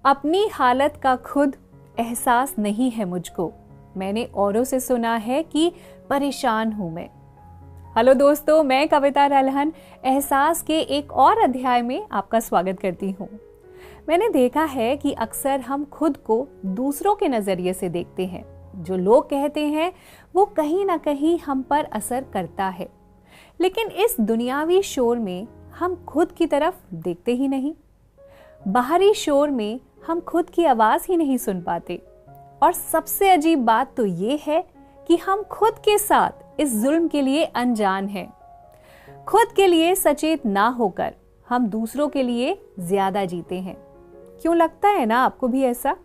अपनी हालत का खुद एहसास नहीं है मुझको, मैंने औरों से सुना है कि परेशान हूं मैं। हेलो दोस्तों, मैं कविता रलहन एहसास के एक और अध्याय में आपका स्वागत करती हूं। मैंने देखा है कि अक्सर हम खुद को दूसरों के नजरिए से देखते हैं। जो लोग कहते हैं वो कहीं ना कहीं हम पर असर करता है, लेकिन इस दुनियावी शोर में हम खुद की तरफ देखते ही नहीं। बाहरी शोर में हम खुद की आवाज ही नहीं सुन पाते। और सबसे अजीब बात तो ये है कि हम खुद के साथ इस जुल्म के लिए अनजान हैं। खुद के लिए सचेत ना होकर हम दूसरों के लिए ज्यादा जीते हैं। क्यों लगता है ना आपको भी ऐसा?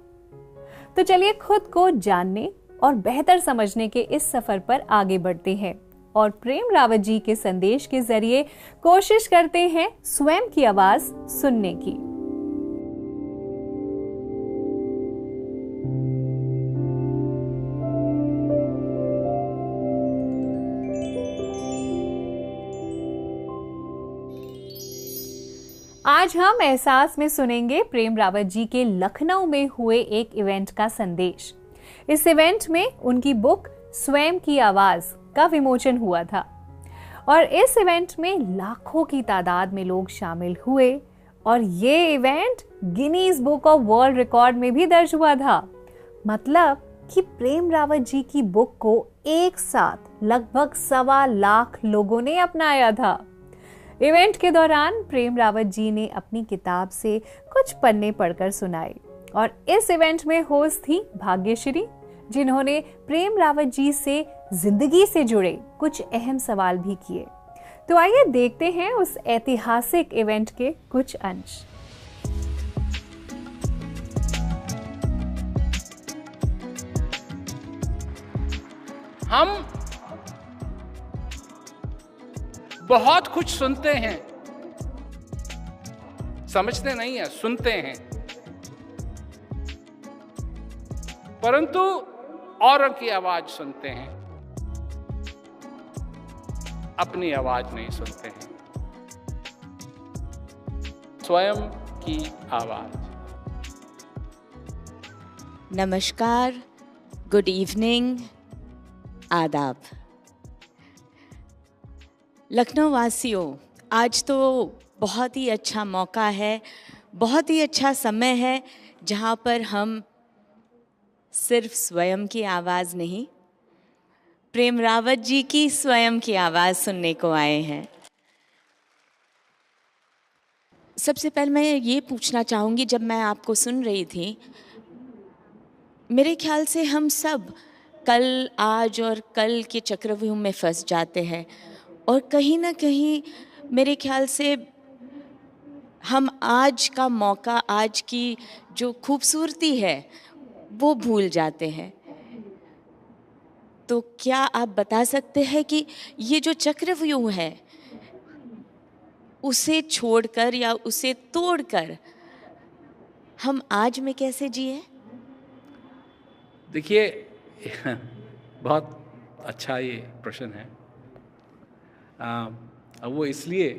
तो चलिए खुद को जानने और बेहतर समझने के इस सफर पर आगे बढ़ते हैं और प्रेम रावत जी के संदेश के जरिए कोशिश करते हैं स्वयं की आवाज सुनने की। आज हम एहसास में सुनेंगे प्रेम रावत जी के लखनऊ में हुए एक इवेंट का संदेश। इस इवेंट में उनकी बुक स्वयं की आवाज का विमोचन हुआ था और इस इवेंट में लाखों की तादाद में लोग शामिल हुए और ये event Guinness book of world record में भी दर्ज हुआ था। मतलब कि प्रेम रावत जी की बुक को एक साथ लगभग 1.25 लाख लोगों ने अपनाया था। इवेंट के दौरान प्रेम रावत जी ने अपनी किताब से कुछ पन्ने पढ़कर सुनाए और इस इवेंट में होस्ट थी भाग्यश्री, जिन्होंने प्रेम रावत जी से जिंदगी से जुड़े कुछ अहम सवाल भी किए। तो आइए देखते हैं उस ऐतिहासिक इवेंट के कुछ अंश। हम बहुत कुछ सुनते हैं, समझते नहीं है, सुनते हैं, परंतु औरों की आवाज सुनते हैं, अपनी आवाज नहीं सुनते हैं। स्वयं की आवाज। नमस्कार, गुड इवनिंग, आदाब। लखनऊ वासियों, आज तो बहुत ही अच्छा मौका है, बहुत ही अच्छा समय है जहाँ पर हम सिर्फ स्वयं की आवाज़ नहीं, प्रेम रावत जी की स्वयं की आवाज़ सुनने को आए हैं। सबसे पहले मैं ये पूछना चाहूँगी, जब मैं आपको सुन रही थी, मेरे ख्याल से हम सब कल, आज और कल के चक्रव्यूह में फंस जाते हैं और कहीं ना कहीं मेरे ख्याल से हम आज का मौका, आज की जो खूबसूरती है वो भूल जाते हैं। तो क्या आप बता सकते हैं कि ये जो चक्रव्यूह है उसे छोड़कर या उसे तोड़कर हम आज में कैसे जिए? देखिए, बहुत अच्छा ये प्रश्न है। वो इसलिए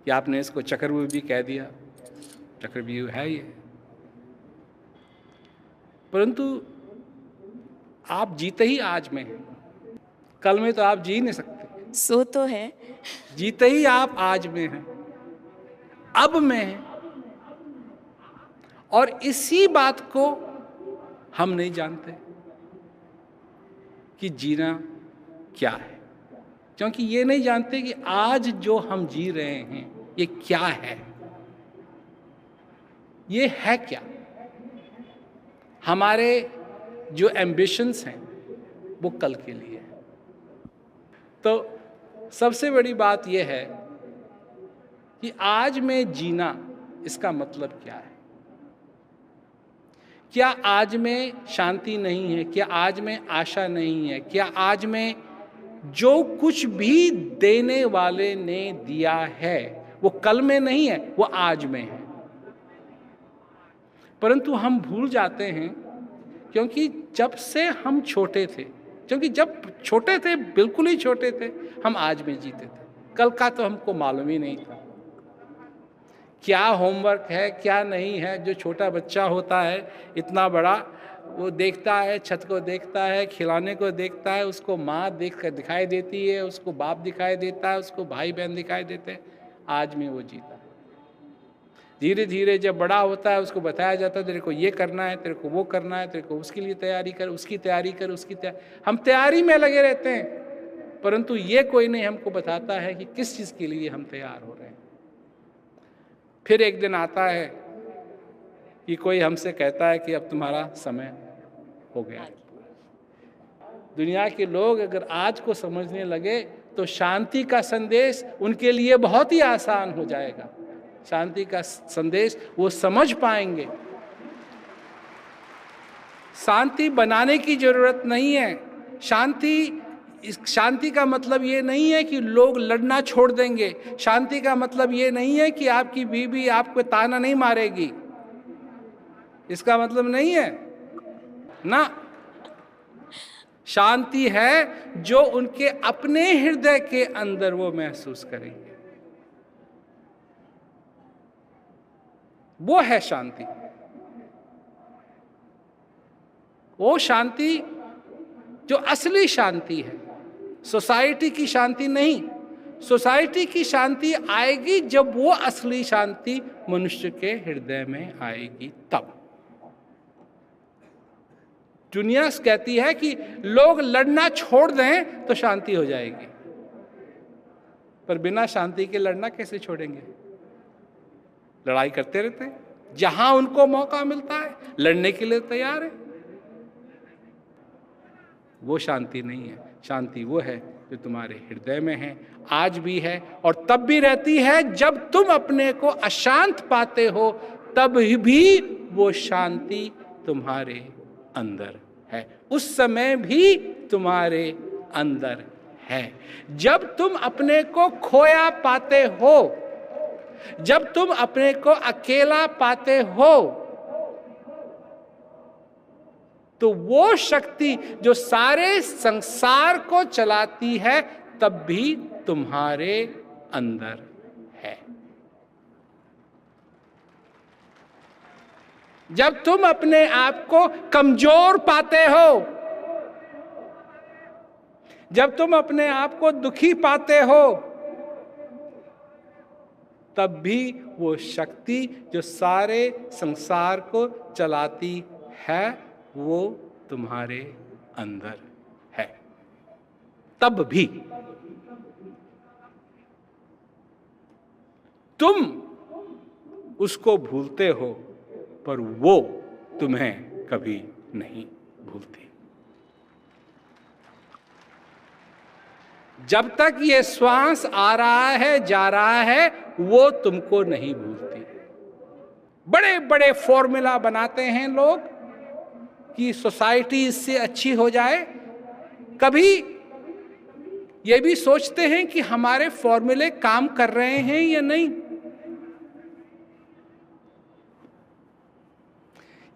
कि आपने इसको चक्रव्यूह भी कह दिया, चक्रव्यूह है ये, परंतु आप जीते ही आज में हैं। कल में तो आप जी नहीं सकते। सो तो है, जीते ही आप आज में हैं, अब में हैं। और इसी बात को हम नहीं जानते कि जीना क्या है, क्योंकि ये नहीं जानते कि आज जो हम जी रहे हैं ये क्या है, ये है क्या। हमारे जो एम्बिशंस हैं वो कल के लिए है। तो सबसे बड़ी बात यह है कि आज में जीना, इसका मतलब क्या है। क्या आज में शांति नहीं है? क्या आज में आशा नहीं है? क्या आज में जो कुछ भी देने वाले ने दिया है वो कल में नहीं है, वो आज में है। परंतु हम भूल जाते हैं, क्योंकि जब से हम छोटे थे, क्योंकि जब छोटे थे, बिल्कुल ही छोटे थे, हम आज में जीते थे। कल का तो हमको मालूम ही नहीं था क्या होमवर्क है क्या नहीं है। जो छोटा बच्चा होता है इतना बड़ा, वो देखता है, छत को देखता है, खिलाने को देखता है, उसको माँ देख कर दिखाई देती है, उसको बाप दिखाई देता है, उसको भाई बहन दिखाई देते हैं। आज में वो जीता। धीरे धीरे जब बड़ा होता है उसको बताया जाता है तेरे को ये करना है, तेरे को वो करना है, तेरे को उसके लिए तैयारी कर, उसकी तैयारी कर, उसकी तैयारी। हम तैयारी में लगे रहते हैं, परंतु ये कोई नहीं हमको बताता है कि किस चीज़ के लिए हम तैयार हो रहे हैं। फिर एक दिन आता है कि कोई हमसे कहता है कि अब तुम्हारा समय हो गया है। दुनिया के लोग अगर आज को समझने लगे तो शांति का संदेश उनके लिए बहुत ही आसान हो जाएगा। शांति का संदेश वो समझ पाएंगे। शांति बनाने की जरूरत नहीं है। शांति का मतलब ये नहीं है कि लोग लड़ना छोड़ देंगे। शांति का मतलब ये नहीं है कि आपकी बीवी आपको ताना नहीं मारेगी। इसका मतलब नहीं है ना। शांति है जो उनके अपने हृदय के अंदर वो महसूस करेंगे, वो है शांति। वो शांति जो असली शांति है, सोसाइटी की शांति नहीं। सोसाइटी की शांति आएगी जब वो असली शांति मनुष्य के हृदय में आएगी तब। दुनिया कहती है कि लोग लड़ना छोड़ दें तो शांति हो जाएगी, पर बिना शांति के लड़ना कैसे छोड़ेंगे? लड़ाई करते रहते हैं, जहां उनको मौका मिलता है लड़ने के लिए तैयार है। वो शांति नहीं है। शांति वो है जो तुम्हारे हृदय में है, आज भी है और तब भी रहती है। जब तुम अपने को अशांत पाते हो तब भी वो शांति तुम्हारे अंदर है, उस समय भी तुम्हारे अंदर है। जब तुम अपने को खोया पाते हो, जब तुम अपने को अकेला पाते हो, तो वो शक्ति जो सारे संसार को चलाती है तब भी तुम्हारे अंदर है। जब तुम अपने आप को कमजोर पाते हो, जब तुम अपने आप को दुखी पाते हो, तब भी वो शक्ति जो सारे संसार को चलाती है वो तुम्हारे अंदर है। तब भी तुम उसको भूलते हो, पर वो तुम्हें कभी नहीं भूलती। जब तक ये श्वास आ रहा है जा रहा है वो तुमको नहीं भूलती। बड़े बड़े फॉर्मूला बनाते हैं लोग कि सोसाइटी इससे अच्छी हो जाए। कभी ये भी सोचते हैं कि हमारे फॉर्मूले काम कर रहे हैं या नहीं।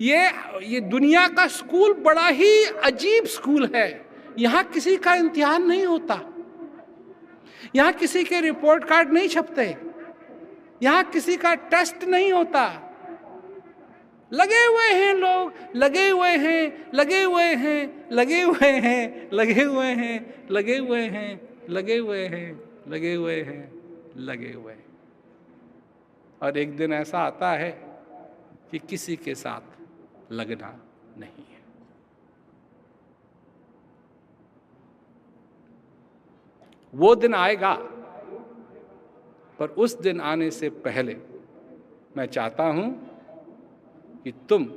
ये दुनिया का स्कूल बड़ा ही अजीब स्कूल है। यहां किसी का इम्तिहान नहीं होता, यहां किसी के रिपोर्ट कार्ड नहीं छपते, यहां किसी का टेस्ट नहीं होता। लगे हुए हैं लोग, लगे हुए हैं, लगे हुए हैं, लगे हुए हैं, लगे हुए हैं, लगे हुए हैं, लगे हुए हैं, लगे हुए हैं, लगे हुए हैं। और एक दिन ऐसा आता है कि किसी के साथ लगना नहीं है। वो दिन आएगा, पर उस दिन आने से पहले मैं चाहता हूं कि तुम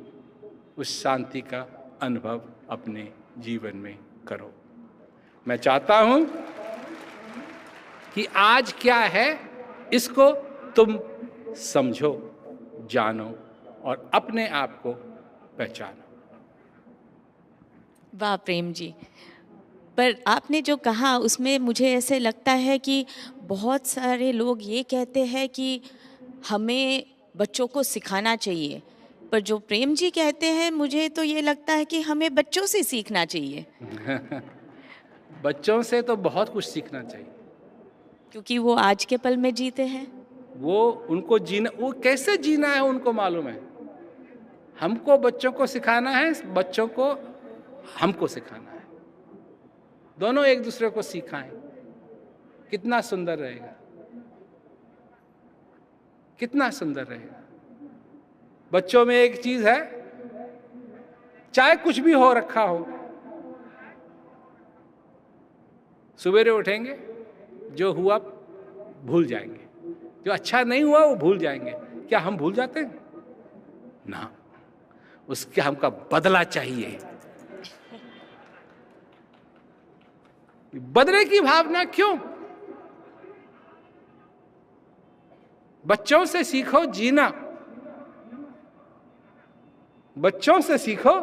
उस शांति का अनुभव अपने जीवन में करो। मैं चाहता हूं कि आज क्या है इसको तुम समझो, जानो और अपने आप को पहचानो। वाह प्रेम जी, पर आपने जो कहा उसमें मुझे ऐसे लगता है कि बहुत सारे लोग ये कहते हैं कि हमें बच्चों को सिखाना चाहिए, पर जो प्रेम जी कहते हैं मुझे तो ये लगता है कि हमें बच्चों से सीखना चाहिए। बच्चों से तो बहुत कुछ सीखना चाहिए, क्योंकि वो आज के पल में जीते हैं। वो उनको जीना, वो कैसे जीना है उनको मालूम है। हमको बच्चों को सिखाना है, बच्चों को हमको सिखाना है, दोनों एक दूसरे को सिखाएं। कितना सुंदर रहेगा, कितना सुंदर रहेगा। बच्चों में एक चीज है, चाहे कुछ भी हो रखा हो, सवेरे उठेंगे, जो हुआ भूल जाएंगे, जो अच्छा नहीं हुआ वो भूल जाएंगे। क्या हम भूल जाते हैं? ना, उसके हमका बदला चाहिए। बदले की भावना क्यों? बच्चों से सीखो जीना, बच्चों से सीखो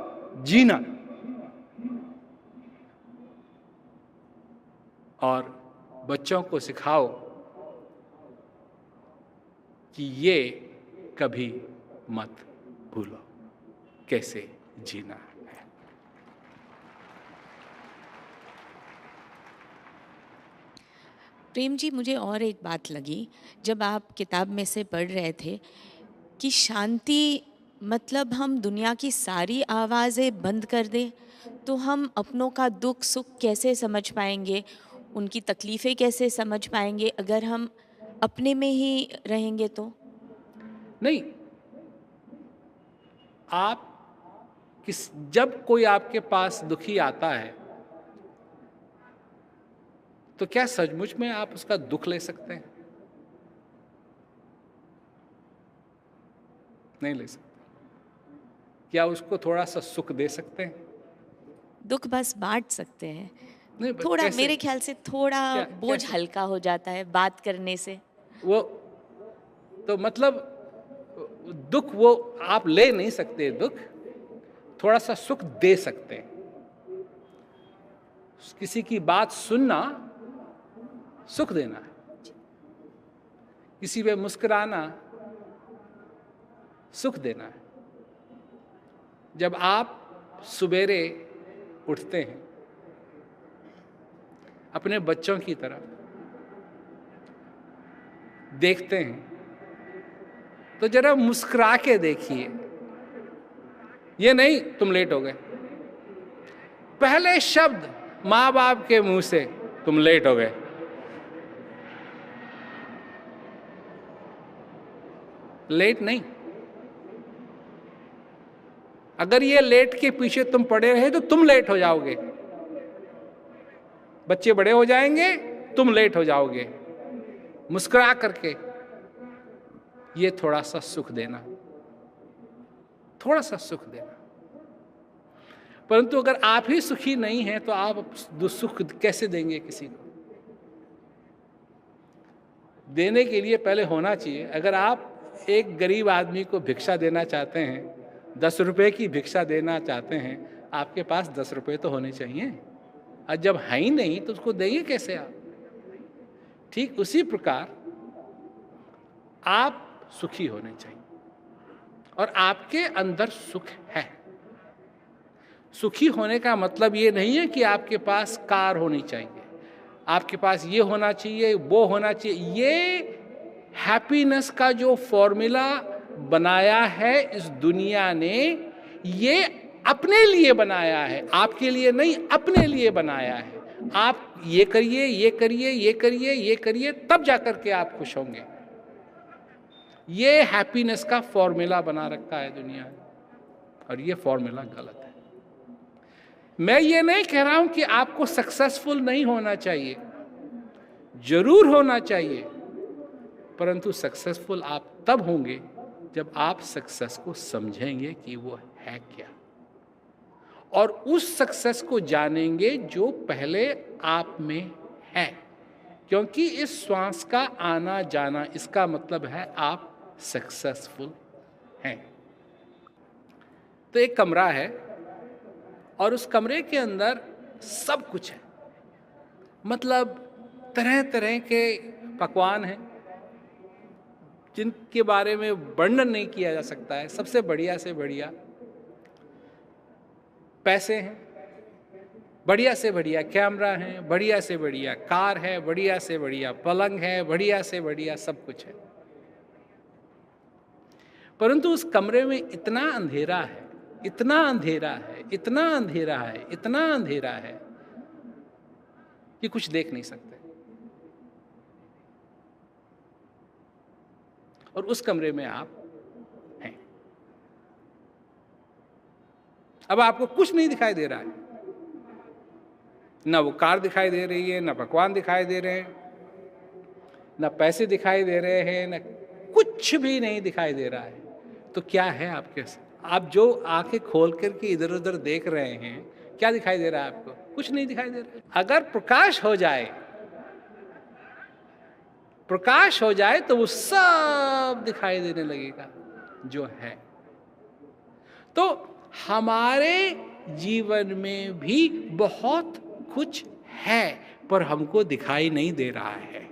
जीना, और बच्चों को सिखाओ कि ये कभी मत भूलो कैसे जीना है। प्रेम जी, मुझे और एक बात लगी जब आप किताब में से पढ़ रहे थे कि शांति मतलब हम दुनिया की सारी आवाज़ें बंद कर दें तो हम अपनों का दुख सुख कैसे समझ पाएंगे, उनकी तकलीफ़ें कैसे समझ पाएंगे अगर हम अपने में ही रहेंगे तो? नहीं, आप जब कोई आपके पास दुखी आता है तो क्या सचमुच में आप उसका दुख ले सकते हैं? नहीं ले सकते। क्या उसको थोड़ा सा सुख दे सकते हैं? दुख बस बांट सकते हैं, नहीं, थोड़ा कैसे? मेरे ख्याल से थोड़ा बोझ कैसे? हल्का हो जाता है बात करने से। वो तो मतलब दुख वो आप ले नहीं सकते, दुख थोड़ा सा सुख दे सकते हैं। किसी की बात सुनना सुख देना है, किसी पे मुस्कुराना सुख देना है। जब आप सुबेरे उठते हैं अपने बच्चों की तरफ देखते हैं तो जरा मुस्कुरा के देखिए। ये नहीं तुम लेट हो गए, पहले शब्द माँ बाप के मुंह से तुम लेट हो गए, लेट नहीं। अगर ये लेट के पीछे तुम पड़े रहे तो तुम लेट हो जाओगे, बच्चे बड़े हो जाएंगे, तुम लेट हो जाओगे। मुस्कुरा करके ये थोड़ा सा सुख देना, थोड़ा सा सुख देना। परंतु अगर आप ही सुखी नहीं हैं तो आप सुख कैसे देंगे किसी को? देने के लिए पहले होना चाहिए। अगर आप एक गरीब आदमी को भिक्षा देना चाहते हैं, 10 रुपए की भिक्षा देना चाहते हैं, आपके पास 10 रुपए तो होने चाहिए। और जब है ही नहीं तो उसको देंगे कैसे आप? ठीक उसी प्रकार आप सुखी होने चाहिए और आपके अंदर सुख है। सुखी होने का मतलब ये नहीं है कि आपके पास कार होनी चाहिए, आपके पास ये होना चाहिए, वो होना चाहिए। ये हैप्पीनेस का जो फॉर्मूला बनाया है इस दुनिया ने, ये अपने लिए बनाया है, आपके लिए नहीं, अपने लिए बनाया है। आप ये करिए, ये करिए, ये करिए, ये करिए, तब जाकर के आप खुश होंगे। ये हैप्पीनेस का फॉर्मूला बना रखा है दुनिया ने, और ये फॉर्मूला गलत है। मैं ये नहीं कह रहा हूं कि आपको सक्सेसफुल नहीं होना चाहिए, जरूर होना चाहिए, परंतु सक्सेसफुल आप तब होंगे जब आप सक्सेस को समझेंगे कि वो है क्या, और उस सक्सेस को जानेंगे जो पहले आप में है। क्योंकि इस श्वास का आना जाना, इसका मतलब है आप सक्सेसफुल हैं। तो एक कमरा है और उस कमरे के अंदर सब कुछ है, मतलब तरह तरह के पकवान हैं जिनके बारे में वर्णन नहीं किया जा सकता है। सबसे बढ़िया से बढ़िया पैसे हैं, बढ़िया से बढ़िया कैमरा है, बढ़िया से बढ़िया कार है, बढ़िया से बढ़िया पलंग है, बढ़िया से बढ़िया सब कुछ है। परंतु उस कमरे में इतना अंधेरा है, इतना अंधेरा है, इतना अंधेरा है, इतना अंधेरा है कि कुछ देख नहीं सकते। और उस कमरे में आप हैं। अब आपको कुछ नहीं दिखाई दे रहा है, ना वो कार दिखाई दे रही है, ना पकवान दिखाई दे रहे हैं, ना पैसे दिखाई दे रहे हैं, ना कुछ भी नहीं दिखाई दे रहा है। तो क्या है आपके साथ? आप जो आंखें खोल करके इधर उधर देख रहे हैं, क्या दिखाई दे रहा है आपको? कुछ नहीं दिखाई दे रहा है। अगर प्रकाश हो जाए, प्रकाश हो जाए तो वो सब दिखाई देने लगेगा जो है। तो हमारे जीवन में भी बहुत कुछ है, पर हमको दिखाई नहीं दे रहा है,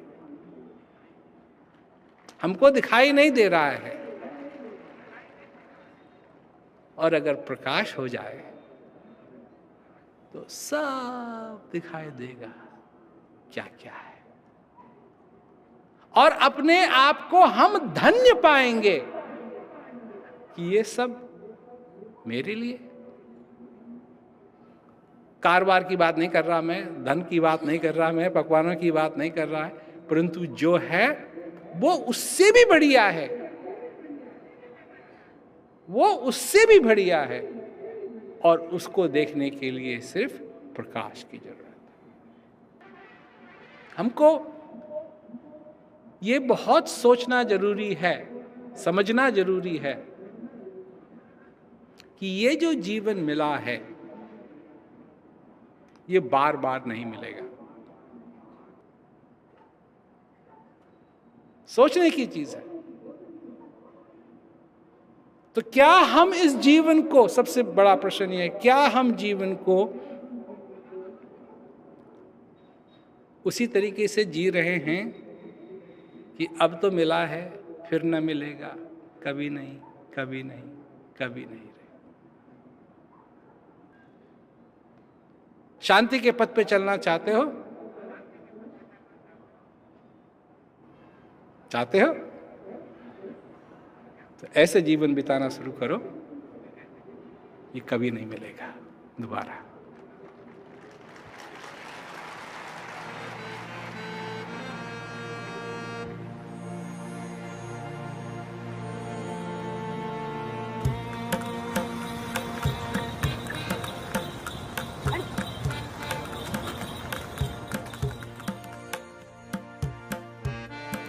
हमको दिखाई नहीं दे रहा है। और अगर प्रकाश हो जाए तो सब दिखाई देगा क्या क्या है। और अपने आप को हम धन्य पाएंगे कि ये सब मेरे लिए। कारोबार की बात नहीं कर रहा मैं, धन की बात नहीं कर रहा मैं, पकवानों की बात नहीं कर रहा है, परंतु जो है वो उससे भी बढ़िया है, वो उससे भी बढ़िया है। और उसको देखने के लिए सिर्फ प्रकाश की जरूरत है। हमको ये बहुत सोचना जरूरी है, समझना जरूरी है कि ये जो जीवन मिला है ये बार बार नहीं मिलेगा। सोचने की चीज है। तो क्या हम इस जीवन को, सबसे बड़ा प्रश्न ये है, क्या हम जीवन को उसी तरीके से जी रहे हैं कि अब तो मिला है फिर न मिलेगा, कभी नहीं, कभी नहीं, कभी नहीं रहे। शांति के पथ पे चलना चाहते हो? चाहते हो तो ऐसे जीवन बिताना शुरू करो, ये कभी नहीं मिलेगा दोबारा।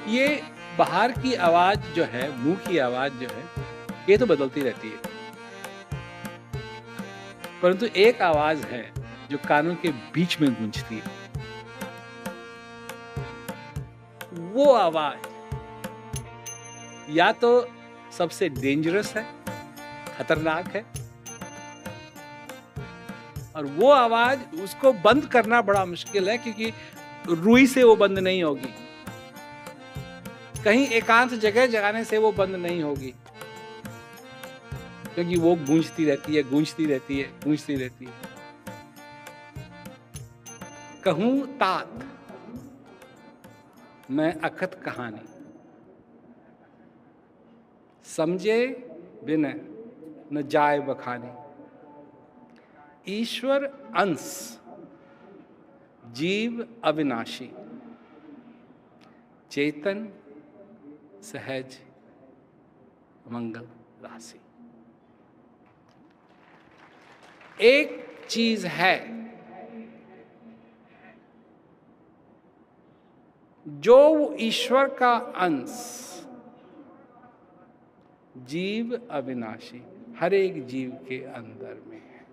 ये बाहर की आवाज जो है, मुंह की आवाज जो है, ये तो बदलती रहती है, परंतु एक आवाज है जो कानों के बीच में गूंजती है। वो आवाज या तो सबसे डेंजरस है, खतरनाक है, और वो आवाज, उसको बंद करना बड़ा मुश्किल है, क्योंकि रुई से वो बंद नहीं होगी, कहीं एकांत जगह जगाने से वो बंद नहीं होगी, क्योंकि वो गूंजती रहती है, गूंजती रहती है, गूंजती रहती है। कहूं तात मैं अखत कहानी, समझे बिन न जाए बखानी। ईश्वर अंश जीव अविनाशी, चेतन सहज मंगल राशि। एक चीज है जो ईश्वर का अंश, जीव अविनाशी, हर एक जीव के अंदर में है।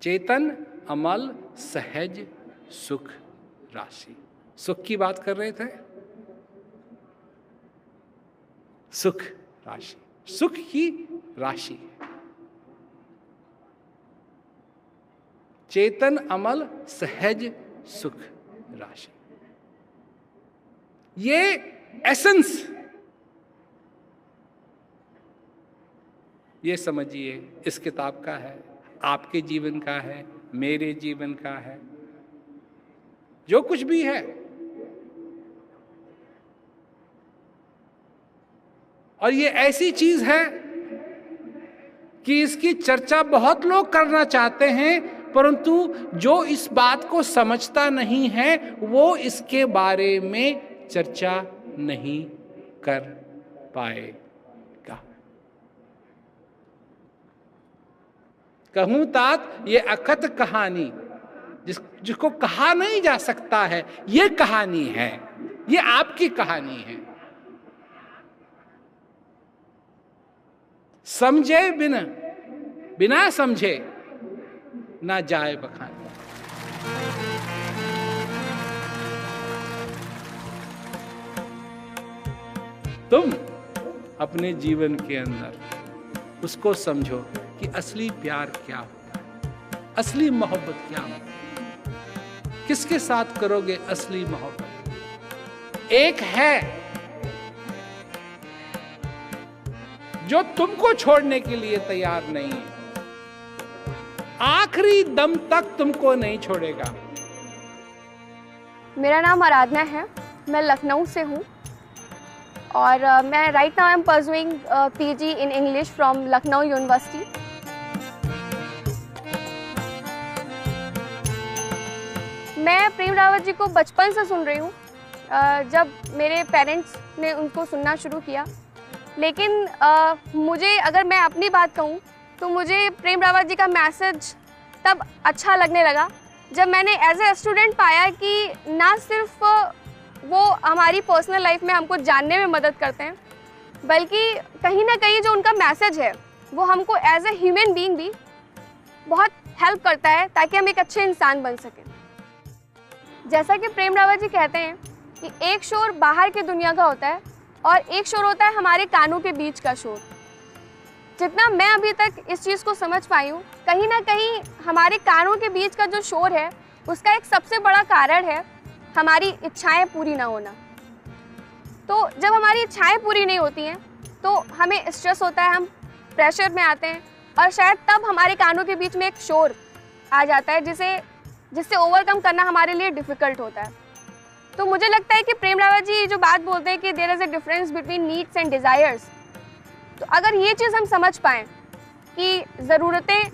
चेतन अमल सहज सुख राशि। सुख की बात कर रहे थे, सुख राशि, सुख की राशि है। चेतन अमल सहज सुख राशि, ये एसेंस, ये समझिए इस किताब का है, आपके जीवन का है, मेरे जीवन का है, जो कुछ भी है और ये ऐसी चीज है कि इसकी चर्चा बहुत लोग करना चाहते हैं, परंतु जो इस बात को समझता नहीं है वो इसके बारे में चर्चा नहीं कर पाएगा। कहूं तात ये अकथ कहानी, जिसको कहा नहीं जा सकता है, ये कहानी है, ये आपकी कहानी है। समझे बिना समझे ना जाए बखानी। तुम अपने जीवन के अंदर उसको समझो कि असली प्यार क्या होता है, असली मोहब्बत क्या होती है, किसके साथ करोगे असली मोहब्बत। एक है जो तुमको छोड़ने के लिए तैयार नहीं है, आखिरी दम तक तुमको नहीं छोड़ेगा। मेरा नाम आराधना है, मैं लखनऊ से हूँ और मैं right now I am pursuing PG in English from Lucknow university. मैं प्रेम रावत जी को बचपन से सुन रही हूँ, जब मेरे पेरेंट्स ने उनको सुनना शुरू किया। लेकिन मुझे, अगर मैं अपनी बात कहूँ तो मुझे प्रेम रावत जी का मैसेज तब अच्छा लगने लगा जब मैंने एज ए स्टूडेंट पाया कि ना सिर्फ वो हमारी पर्सनल लाइफ में हमको जानने में मदद करते हैं, बल्कि कहीं ना कहीं जो उनका मैसेज है वो हमको एज ए ह्यूमन बीइंग भी बहुत हेल्प करता है ताकि हम एक अच्छे इंसान बन सकें। जैसा कि प्रेम रावत जी कहते हैं कि एक शोर बाहर की दुनिया का होता है और एक शोर होता है हमारे कानों के बीच का शोर। जितना मैं अभी तक इस चीज़ को समझ पाई हूँ, कहीं ना कहीं हमारे कानों के बीच का जो शोर है उसका एक सबसे बड़ा कारण है हमारी इच्छाएं पूरी ना होना। तो जब हमारी इच्छाएं पूरी नहीं होती हैं तो हमें स्ट्रेस होता है, हम प्रेशर में आते हैं और शायद तब हमारे कानों के बीच में एक शोर आ जाता है जिससे ओवरकम करना हमारे लिए डिफ़िकल्ट होता है। तो मुझे लगता है कि प्रेम रावत जी जो बात बोलते हैं कि there is a difference between needs and desires, तो अगर ये चीज़ हम समझ पाएँ कि ज़रूरतें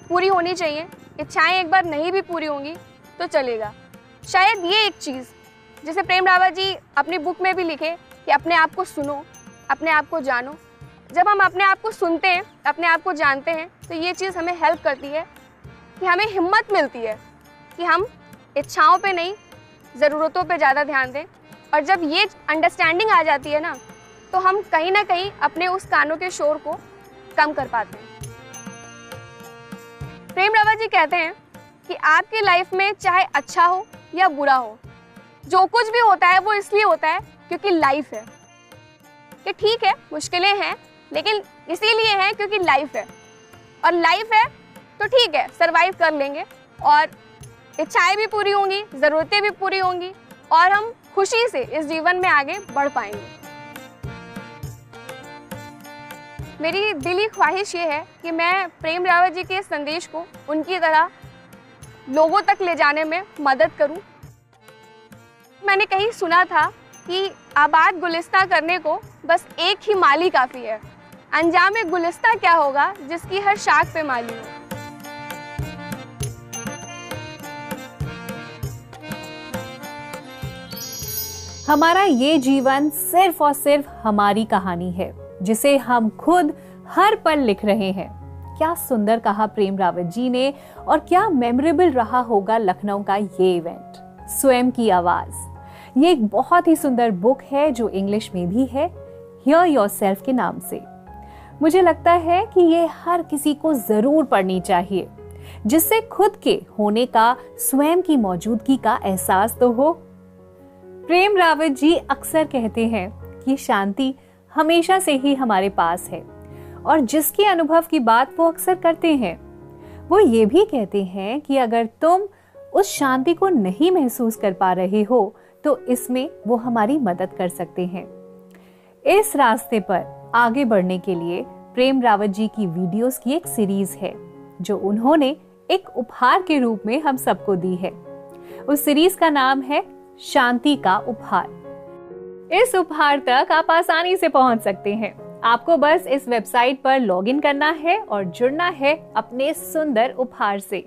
पूरी होनी चाहिए, इच्छाएं एक बार नहीं भी पूरी होंगी तो चलेगा। शायद ये एक चीज़ जिसे प्रेम रावत जी अपनी बुक में भी लिखे कि अपने आप को सुनो, अपने आप को जानो। जब हम अपने आप को सुनते हैं, अपने आप को जानते हैं, तो ये चीज़ हमें हेल्प करती है कि हमें हिम्मत मिलती है कि हम इच्छाओं पे नहीं, ज़रूरतों पे ज़्यादा ध्यान दें। और जब ये अंडरस्टैंडिंग आ जाती है ना, तो हम कहीं ना कहीं अपने उस कानों के शोर को कम कर पाते हैं। प्रेम रावत जी कहते हैं कि आपकी लाइफ में चाहे अच्छा हो या बुरा हो, जो कुछ भी होता है वो इसलिए होता है क्योंकि लाइफ है। कि ठीक है मुश्किलें हैं, लेकिन इसीलिए हैं क्योंकि लाइफ है, और लाइफ है तो ठीक है सरवाइव कर लेंगे और इच्छाएं भी पूरी होंगी, ज़रूरतें भी पूरी होंगी और हम खुशी से इस जीवन में आगे बढ़ पाएंगे। मेरी दिली ख्वाहिश ये है कि मैं प्रेम रावत जी के संदेश को उनकी तरह लोगों तक ले जाने में मदद करूं। मैंने कहीं सुना था कि आबाद गुलिस्ता करने को बस एक ही माली काफ़ी है, अंजाम गुलिस्ता क्या होगा जिसकी हर शाख पे माली हो। हमारा ये जीवन सिर्फ और सिर्फ हमारी कहानी है जिसे हम खुद हर पल लिख रहे हैं। क्या सुंदर कहा प्रेम रावत जी ने, और क्या मेमोरेबल रहा होगा लखनऊ का ये इवेंट। स्वयं की आवाज, ये एक बहुत ही सुंदर बुक है जो इंग्लिश में भी है, हियर योरसेल्फ के नाम से। मुझे लगता है कि ये हर किसी को जरूर पढ़नी चाहिए, जिससे खुद के होने का, स्वयं की मौजूदगी का एहसास तो हो। प्रेम रावत जी अक्सर कहते हैं कि शांति हमेशा से ही हमारे पास है, और जिसके अनुभव की बात वो अक्सर करते हैं, वो ये भी कहते हैं कि अगर तुम उस शांति को नहीं महसूस कर पा रहे हो तो इसमें वो हमारी मदद कर सकते हैं। इस रास्ते पर आगे बढ़ने के लिए प्रेम रावत जी की वीडियोस की एक सीरीज है जो उन्होंने एक उपहार के रूप में हम सबको दी है। उस सीरीज का नाम है शांति का उपहार। इस उपहार तक आप आसानी से पहुंच सकते हैं। आपको बस इस वेबसाइट पर लॉगिन करना है और जुड़ना है अपने सुंदर उपहार से।